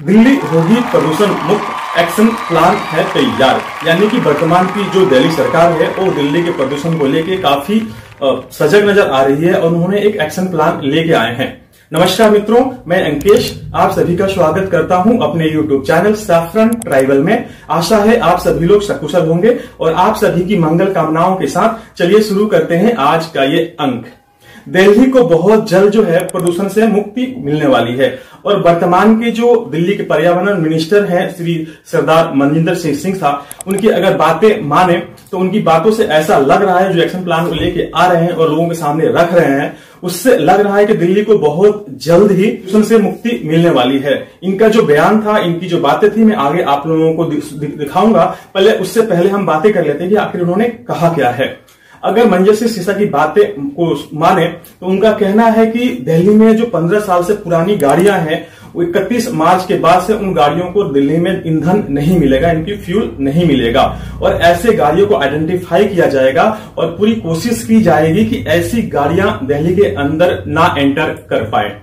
दिल्ली होगी प्रदूषण मुक्त, एक्शन प्लान है तैयार। यानी कि वर्तमान की जो दिल्ली सरकार है वो दिल्ली के प्रदूषण को लेके काफी सजग नजर आ रही है और उन्होंने एक एक्शन प्लान लेके आए हैं। नमस्कार मित्रों, मैं अंकेश आप सभी का स्वागत करता हूं अपने YouTube चैनल सैफरन ट्राइबल में। आशा है आप सभी लोग सकुशल होंगे और आप सभी की मंगल कामनाओं के साथ चलिए शुरू करते हैं आज का ये अंक। दिल्ली को बहुत जल्द जो है प्रदूषण से मुक्ति मिलने वाली है और वर्तमान के जो दिल्ली के पर्यावरण मिनिस्टर हैं श्री सरदार मनजिंदर सिंह साहब, उनकी अगर बातें माने तो उनकी बातों से ऐसा लग रहा है, जो एक्शन प्लान को लेके आ रहे हैं और लोगों के सामने रख रहे हैं, उससे लग रहा है कि दिल्ली को बहुत जल्द ही प्रदूषण से मुक्ति मिलने वाली है। इनका जो बयान था, इनकी जो बातें थी, मैं आगे आप लोगों को दिखाऊंगा। उससे पहले हम बातें कर लेते हैं कि आखिर उन्होंने कहा क्या है। अगर मनजिंदर सिंह सिरसा की बातें को माने तो उनका कहना है कि दिल्ली में जो 15 साल से पुरानी गाड़ियां हैं, वो 31 मार्च के बाद से उन गाड़ियों को दिल्ली में ईंधन नहीं मिलेगा, इनकी फ्यूल नहीं मिलेगा और ऐसे गाड़ियों को आइडेंटिफाई किया जाएगा और पूरी कोशिश की जाएगी कि ऐसी गाड़ियां दिल्ली के अंदर ना एंटर कर पाए।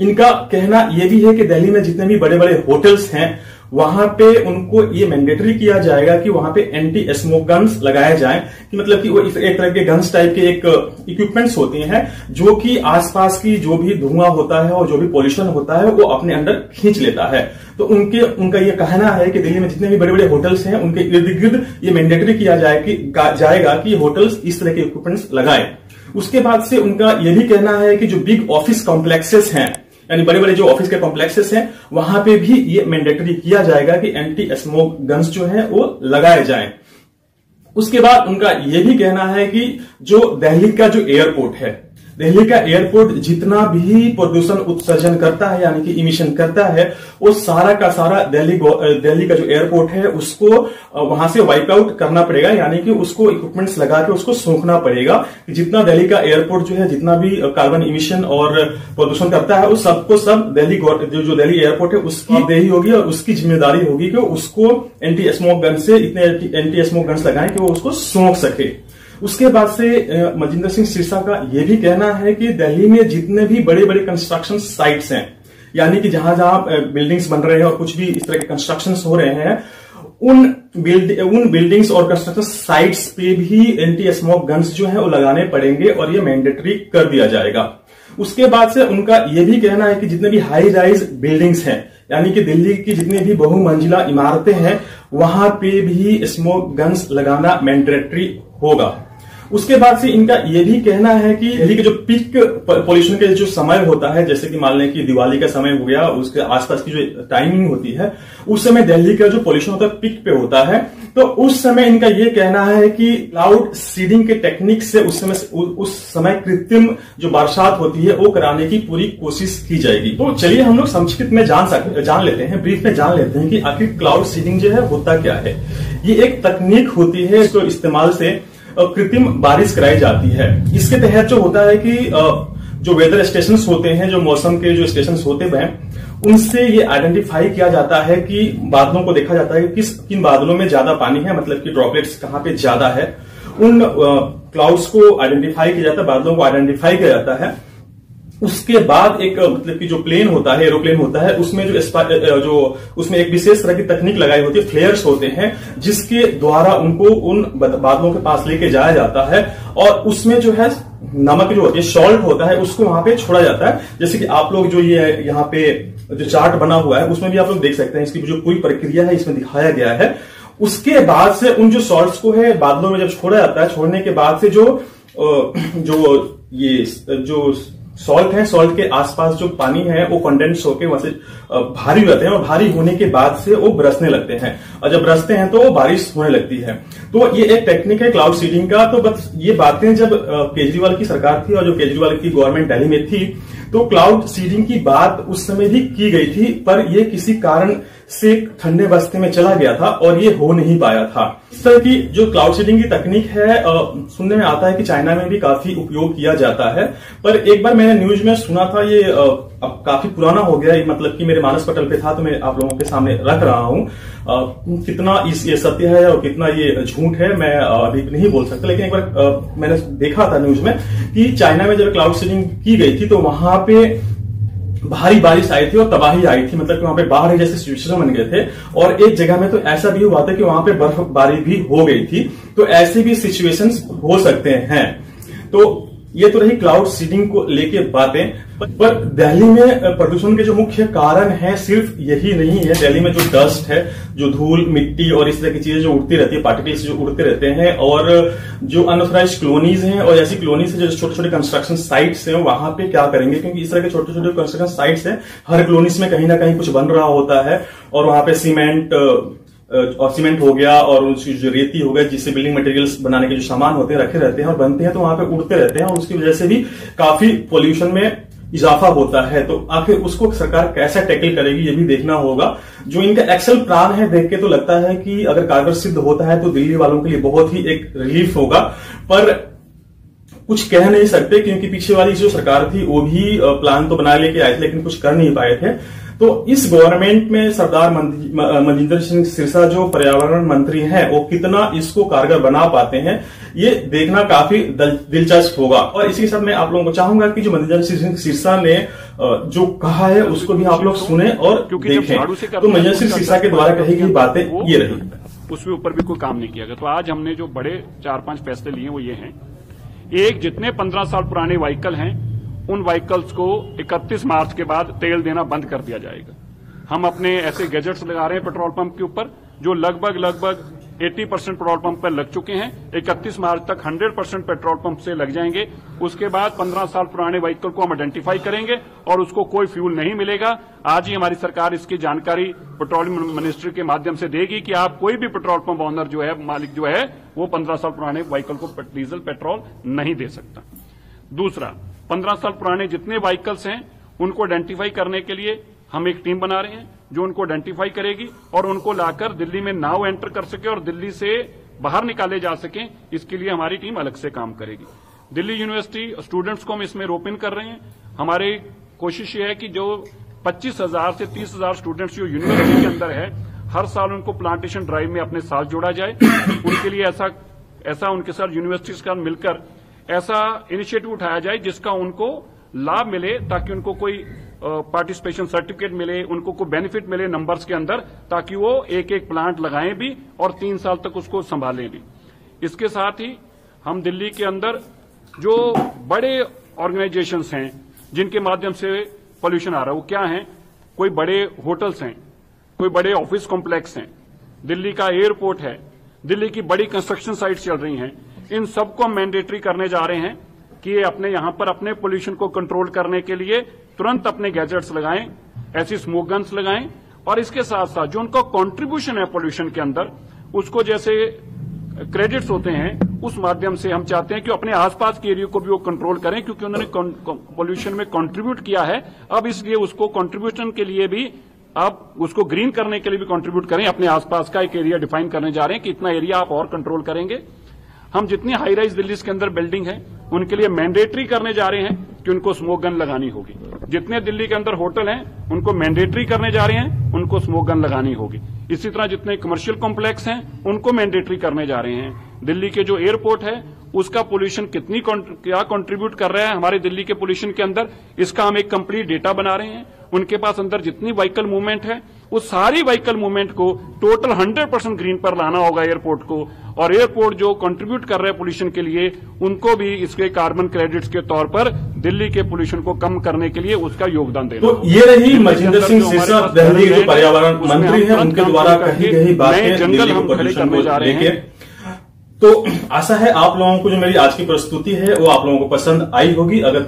इनका कहना यह भी है कि दिल्ली में जितने भी बड़े बड़े होटल्स हैं, वहां पे उनको ये मैंडेटरी किया जाएगा कि वहां पे एंटी स्मोक गन्स लगाए जाएं, कि मतलब कि वो एक तरह के गन्स टाइप के एक इक्विपमेंट्स होते हैं जो कि आसपास की जो भी धुआं होता है और जो भी पॉल्यूशन होता है वो अपने अंदर खींच लेता है। तो उनका ये कहना है कि दिल्ली में जितने भी बड़े बड़े होटल्स हैं उनके इर्द गिर्द ये मैंडेटरी किया जाएगा कि होटल्स इस तरह के इक्विपमेंट्स लगाए। उसके बाद से उनका यह भी कहना है कि जो बिग ऑफिस कॉम्प्लेक्सेस हैं, यानी बड़े बड़े जो ऑफिस के कॉम्प्लेक्सेस हैं, वहां पे भी ये मैंडेटरी किया जाएगा कि एंटी स्मोक गन्स जो हैं वो लगाए जाएं। उसके बाद उनका ये भी कहना है कि जो दिल्ली का जो एयरपोर्ट है, दिल्ली का एयरपोर्ट जितना भी प्रदूषण उत्सर्जन करता है यानी कि इमिशन करता है, वो सारा का सारा दिल्ली का जो एयरपोर्ट है उसको वहां से वाइप आउट करना पड़ेगा, यानी कि उसको इक्विपमेंट्स लगा के उसको सोखना पड़ेगा कि जितना दिल्ली का एयरपोर्ट जो है जितना भी कार्बन इमिशन और प्रदूषण करता है, उस सबको सब दिल्ली जो दिल्ली एयरपोर्ट है उसकी देही होगी और उसकी जिम्मेदारी होगी कि उसको एंटी स्मोक गन से इतने एंटी स्मोक गन्स लगाएं कि वो उसको सोख सके। उसके बाद से मनजिंदर सिंह सिरसा का यह भी कहना है कि दिल्ली में जितने भी बड़े बड़े कंस्ट्रक्शन साइट्स हैं, यानी कि जहां जहां बिल्डिंग्स बन रहे हैं और कुछ भी इस तरह के कंस्ट्रक्शन हो रहे हैं, उन बिल्डिंग्स और कंस्ट्रक्शन साइट्स पे भी एंटी स्मोक गन्स जो है वो लगाने पड़ेंगे और ये मैंडेटरी कर दिया जाएगा। उसके बाद से उनका यह भी कहना है कि जितने भी हाई राइज बिल्डिंग्स हैं, यानी कि दिल्ली की जितनी भी बहुमंजिला इमारतें हैं, वहां पे भी स्मोक गन्स लगाना मैंडेटरी होगा। उसके बाद से इनका यह भी कहना है कि दिल्ली के जो पीक पॉल्यूशन के जो समय होता है, जैसे कि मान लें कि दिवाली का समय हो गया, उसके आसपास की जो टाइमिंग होती है, उस समय दिल्ली का जो पॉल्यूशन होता है पीक पे होता है, तो उस समय इनका यह कहना है कि क्लाउड सीडिंग के टेक्निक से उस समय कृत्रिम जो बरसात होती है वो कराने की पूरी कोशिश की जाएगी। तो चलिए हम लोग संक्षिप्त में जान लेते हैं, ब्रीफ में जान लेते हैं कि आखिर क्लाउड सीडिंग जो है होता क्या है। ये एक तकनीक होती है इसको इस्तेमाल से कृत्रिम बारिश कराई जाती है। इसके तहत जो होता है कि जो वेदर स्टेशन होते हैं, जो मौसम के जो स्टेशन होते हैं, उनसे ये आइडेंटिफाई किया जाता है कि बादलों को देखा जाता है कि किन बादलों में ज्यादा पानी है, मतलब कि ड्रॉपलेट्स कहां पे ज्यादा है। उन क्लाउड्स को आइडेंटिफाई किया जाता है, बादलों को आइडेंटिफाई किया जाता है। उसके बाद एक मतलब कि जो प्लेन होता है, एरोप्लेन होता है, उसमें जो उसमें एक विशेष तरह की तकनीक लगाई होती है, फ्लेयर्स होते हैं, जिसके द्वारा उनको उन बादलों के पास लेके जाया जाता है और उसमें जो है नमक जो होती है, सॉल्ट होता है, उसको वहां पे छोड़ा जाता है। जैसे कि आप लोग जो ये यहाँ पे जो चार्ट बना हुआ है उसमें भी आप लोग देख सकते हैं, इसकी जो पूरी प्रक्रिया है इसमें दिखाया गया है। उसके बाद से उन जो सॉल्ट्स को है बादलों में जब छोड़ा जाता है, छोड़ने के बाद से जो सॉल्ट है, सॉल्ट के आसपास जो पानी है वो कंडेंस होकर वहां से भारी हो जाते हैं और भारी होने के बाद से वो बरसने लगते हैं और जब बरसते हैं तो बारिश होने लगती है। तो ये एक टेक्निक है क्लाउड सीडिंग का। तो बस ये बातें जब केजरीवाल की सरकार थी और जो केजरीवाल की गवर्नमेंट दिल्ली में थी, तो क्लाउड सीडिंग की बात उस समय भी की गई थी, पर ये किसी कारण से ठंडे बस्ते में चला गया था और ये हो नहीं पाया था। इस तरह की जो क्लाउड सीडिंग की तकनीक है, सुनने में आता है कि चाइना में भी काफी उपयोग किया जाता है, पर एक बार मैंने न्यूज में सुना था, ये अब काफी पुराना हो गया, मतलब कि मेरे मानस पटल पे था, तो मैं आप लोगों के सामने रख रहा हूं। कितना ये सत्य है और कितना ये झूठ है मैं अभी नहीं बोल सकता, लेकिन एक बार मैंने देखा था न्यूज में कि चाइना में जब क्लाउड सीडिंग की गई थी तो वहां पे भारी बारिश आई थी और तबाही आई थी, मतलब कि वहां पे बाढ़ जैसे सिचुएशन बन गए थे। और एक जगह में तो ऐसा भी हुआ था कि वहां पे बर्फबारी भी हो गई थी। तो ऐसे भी सिचुएशंस हो सकते हैं। तो ये तो रही क्लाउड सीडिंग को लेके बातें, पर दिल्ली में प्रदूषण के जो मुख्य कारण है सिर्फ यही नहीं है। दिल्ली में जो डस्ट है, जो धूल मिट्टी और इस तरह की चीजें जो उड़ती रहती है, पार्टिकल्स जो उड़ते रहते हैं, और जो अनऑथराइज्ड कॉलोनीज हैं और ऐसी कॉलोनीज है जो छोटे छोटे कंस्ट्रक्शन साइट्स हैं, वहां पे क्या करेंगे, क्योंकि इस तरह के छोटे छोटे कंस्ट्रक्शन साइट्स हैं, हर कॉलोनीज में कहीं ना कहीं कुछ बन रहा होता है, और वहां पे सीमेंट हो गया और उसकी जो रेती हो गया, जिससे बिल्डिंग मटेरियल्स बनाने के जो सामान होते हैं रखे रहते हैं और बनते हैं, तो वहां पे उड़ते रहते हैं और उसकी वजह से भी काफी पोल्यूशन में इजाफा होता है। तो आखिर उसको सरकार कैसे टैकल करेगी, ये भी देखना होगा। जो इनका एक्शन प्लान है देख के तो लगता है कि अगर कारगर सिद्ध होता है तो दिल्ली वालों के लिए बहुत ही एक रिलीफ होगा, पर कुछ कह नहीं सकते क्योंकि पीछे वाली जो सरकार थी वो भी प्लान तो बना लेके आए थे लेकिन कुछ कर नहीं पाए थे। तो इस गवर्नमेंट में सरदार मनजिंदर सिंह सिरसा जो पर्यावरण मंत्री हैं, वो कितना इसको कारगर बना पाते हैं, ये देखना काफी दिलचस्प होगा। और इसी के साथ मैं आप लोगों को चाहूंगा कि जो मनजिंदर सिंह सिरसा ने जो कहा है उसको भी आप लोग सुने और देखें। तो मनजिंदर सिंह सिरसा के द्वारा कही गई बातें ये रही, उसके ऊपर भी कोई काम नहीं किया गया। तो आज हमने जो बड़े 4-5 फैसले लिए वो ये हैं। एक, जितने 15 साल पुराने व्हीकल हैं उन व्हीकल्स को 31 मार्च के बाद तेल देना बंद कर दिया जाएगा। हम अपने ऐसे गैजेट्स लगा रहे हैं पेट्रोल पंप के ऊपर जो लगभग 80% पेट्रोल पंप पर लग चुके हैं। 31 मार्च तक 100% पेट्रोल पंप से लग जाएंगे। उसके बाद 15 साल पुराने व्हीकल को हम आइडेंटिफाई करेंगे और उसको कोई फ्यूल नहीं मिलेगा। आज ही हमारी सरकार इसकी जानकारी पेट्रोलियम मिनिस्ट्री के माध्यम से देगी कि आप कोई भी पेट्रोल पंप ऑनर जो है, मालिक जो है, वो 15 साल पुराने व्हीकल को डीजल पेट्रोल नहीं दे सकता। दूसरा, 15 साल पुराने जितने व्हीकल्स हैं उनको आइडेंटिफाई करने के लिए हम एक टीम बना रहे हैं जो उनको आइडेंटिफाई करेगी और उनको लाकर दिल्ली में नाउ एंटर कर सके और दिल्ली से बाहर निकाले जा सकें। इसके लिए हमारी टीम अलग से काम करेगी। दिल्ली यूनिवर्सिटी स्टूडेंट्स को हम इसमें रोप इन कर रहे हैं। हमारी कोशिश ये है कि जो 25,000 से 30,000 स्टूडेंट्स जो यूनिवर्सिटी के अंदर है, हर साल उनको प्लांटेशन ड्राइव में अपने साथ जोड़ा जाए। उनके लिए ऐसा उनके साथ यूनिवर्सिटी के साथ मिलकर ऐसा इनिशिएटिव उठाया जाए जिसका उनको लाभ मिले, ताकि उनको कोई पार्टिसिपेशन सर्टिफिकेट मिले, उनको कोई बेनिफिट मिले नंबर्स के अंदर, ताकि वो एक एक प्लांट लगाएं भी और 3 साल तक उसको संभालें भी। इसके साथ ही हम दिल्ली के अंदर जो बड़े ऑर्गेनाइजेशंस हैं जिनके माध्यम से पोल्यूशन आ रहा है वो क्या है, कोई बड़े होटल्स हैं, कोई बड़े ऑफिस कॉम्प्लेक्स हैं, दिल्ली का एयरपोर्ट है, दिल्ली की बड़ी कंस्ट्रक्शन साइट्स चल रही हैं। इन सबको हम मैंडेटरी करने जा रहे हैं कि ये अपने यहां पर अपने पोल्यूशन को कंट्रोल करने के लिए तुरंत अपने गैजेट्स लगाएं, ऐसी स्मोक गन्स लगाएं, और इसके साथ साथ जो उनका कंट्रीब्यूशन है पोल्यूशन के अंदर, उसको जैसे क्रेडिट्स होते हैं उस माध्यम से हम चाहते हैं कि अपने आसपास के एरिया को भी वो कंट्रोल करें, क्योंकि उन्होंने पोल्यूशन में कंट्रीब्यूट किया है। अब इसलिए उसको कंट्रीब्यूशन के लिए भी, अब उसको ग्रीन करने के लिए भी कंट्रीब्यूट करें। अपने आसपास का एक एरिया डिफाइन करने जा रहे हैं कि इतना एरिया आप और कंट्रोल करेंगे। हम जितनी हाई राइज दिल्ली के अंदर बिल्डिंग है उनके लिए मैंडेटरी करने जा रहे हैं कि उनको स्मोक गन लगानी होगी। जितने दिल्ली के अंदर होटल हैं उनको मैंडेटरी करने जा रहे हैं, उनको स्मोक गन लगानी होगी। इसी तरह जितने कमर्शियल कॉम्प्लेक्स हैं उनको मैंडेटरी करने जा रहे हैं। दिल्ली के जो एयरपोर्ट है उसका पोल्यूशन क्या कंट्रीब्यूट कर रहा है हमारे दिल्ली के पोल्यूशन के अंदर, इसका हम एक कंप्लीट डेटा बना रहे हैं। उनके पास अंदर जितनी व्हीकल मूवमेंट है उस सारी व्हीकल मूवमेंट को टोटल 100% ग्रीन पर लाना होगा एयरपोर्ट को, और एयरपोर्ट जो कंट्रीब्यूट कर रहे हैं पोल्यूशन के लिए उनको भी इसके कार्बन क्रेडिट्स के तौर पर दिल्ली के पोल्यूशन को कम करने के लिए उसका योगदान देना। तो ये रही मनजिंदर सिंह सिरसा दिल्ली के पर्यावरण मंत्री हैं, उनके द्वारा कही गई बातें जंगल हम खड़े करने जा रहे हैं। तो आशा है आप लोगों को जो मेरी आज की प्रस्तुति है वो आप लोगों को पसंद आई होगी। अगर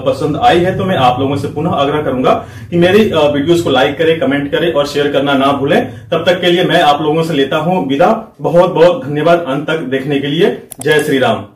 पसंद आई है तो मैं आप लोगों से पुनः आग्रह करूंगा कि मेरी वीडियोस को लाइक करें, कमेंट करें और शेयर करना ना भूलें। तब तक के लिए मैं आप लोगों से लेता हूं विदा। बहुत बहुत धन्यवाद अंत तक देखने के लिए। जय श्री राम।